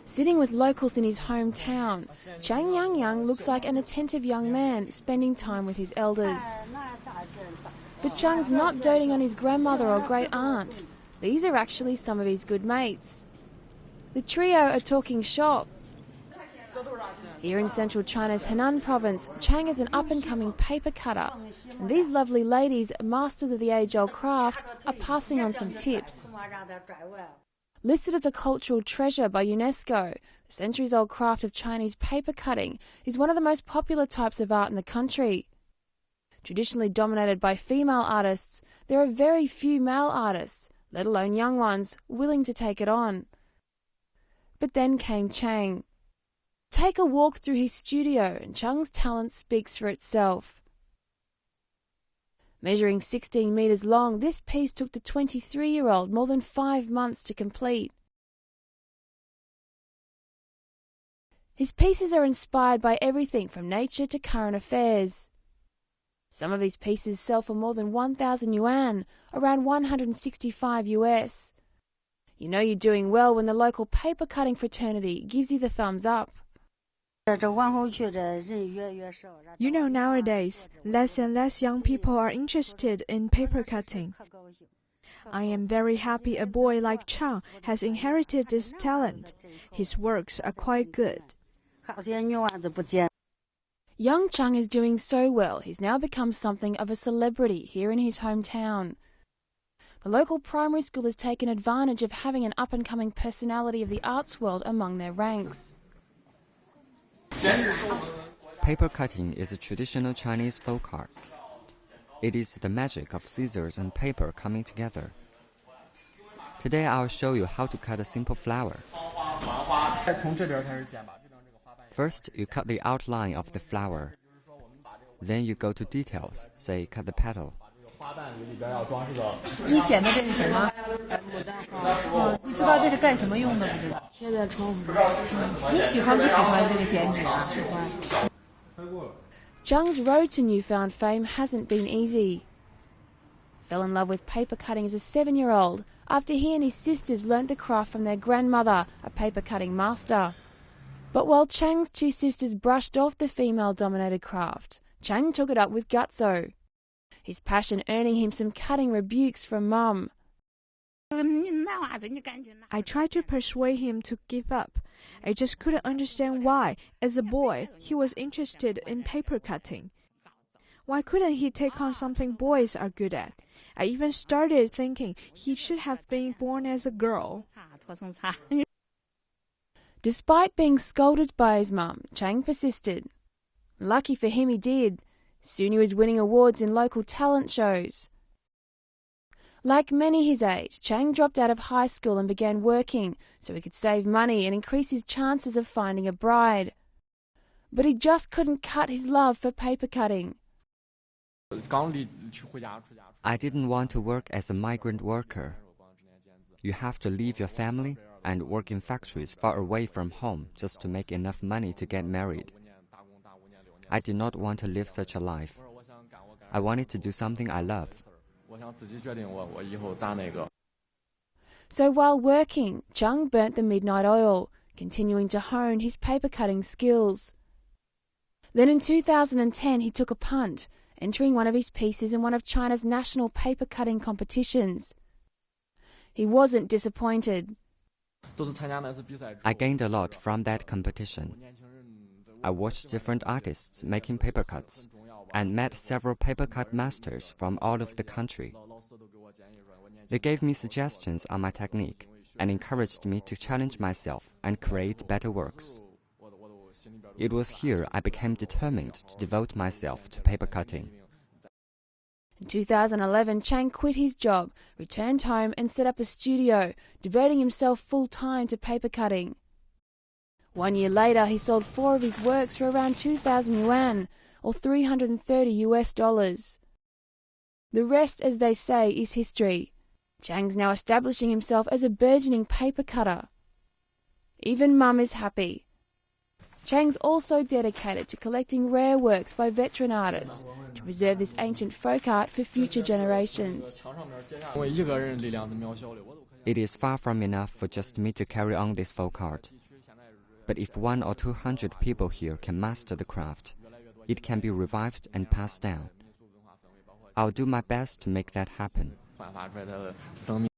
Sitting with locals in his hometown, Chang Yangyang looks like an attentive young man spending time with his elders. But Chang's not doting on his grandmother or great aunt. These are actually some of his good mates. The trio are talking shop. Here in central China's Henan province, Chang is an up-and-coming paper cutter. And these lovely ladies, masters of the age-old craft, are passing on some tips. Listed as a cultural treasure by UNESCO, the centuries-old craft of Chinese paper cutting is one of the most popular types of art in the country. Traditionally dominated by female artists, there are very few male artists, let alone young ones, willing to take it on. But then came Chang. Take a walk through his studio and Chang's talent speaks for itself. Measuring 16 metres long, this piece took the 23-year-old more than 5 months to complete. His pieces are inspired by everything from nature to current affairs. Some of his pieces sell for more than 1,000 yuan, around 165 US. You know you're doing well when the local paper cutting fraternity gives you the thumbs up. You know, nowadays, less and less young people are interested in paper cutting. I am very happy a boy like Chang has inherited this talent. His works are quite good. Young Chang is doing so well, he's now become something of a celebrity here in his hometown. The local primary school has taken advantage of having an up-and-coming personality of the arts world among their ranks. Paper cutting is a traditional Chinese folk art. It is the magic of scissors and paper coming together. Today I'll show you how to cut a simple flower. First, you cut the outline of the flower. Then you go to details, say cut the petal. Chang's road to newfound fame hasn't been easy. Fell in love with paper cutting as a 7-year-old after he and his sisters learnt the craft from their grandmother, a paper cutting master. But while Chang's 2 sisters brushed off the female-dominated craft, Chang took it up with gutso, his passion earning him some cutting rebukes from Mum. I tried to persuade him to give up. I just couldn't understand why, as a boy, he was interested in paper cutting. Why couldn't he take on something boys are good at? I even started thinking he should have been born as a girl. Despite being scolded by his mum, Chang persisted. Lucky for him he did. Soon he was winning awards in local talent shows. Like many his age, Chang dropped out of high school and began working so he could save money and increase his chances of finding a bride. But he just couldn't cut his love for paper cutting. I didn't want to work as a migrant worker. You have to leave your family and work in factories far away from home just to make enough money to get married. I did not want to live such a life. I wanted to do something I love. So while working, Chang burnt the midnight oil, continuing to hone his paper cutting skills. Then in 2010 he took a punt, entering one of his pieces in one of China's national paper cutting competitions. He wasn't disappointed. I gained a lot from that competition. I watched different artists making paper cuts and met several paper cut masters from all over the country. They gave me suggestions on my technique and encouraged me to challenge myself and create better works. It was here I became determined to devote myself to paper cutting. In 2011, Chang quit his job, returned home and set up a studio, devoting himself full-time to paper cutting. 1 year later, he sold 4 of his works for around 2,000 yuan, or $330 US. The rest, as they say, is history. Chang's now establishing himself as a burgeoning paper cutter. Even Mum is happy. Chang's also dedicated to collecting rare works by veteran artists to preserve this ancient folk art for future generations. It is far from enough for just me to carry on this folk art. But if 100 or 200 people here can master the craft, it can be revived and passed down. I'll do my best to make that happen.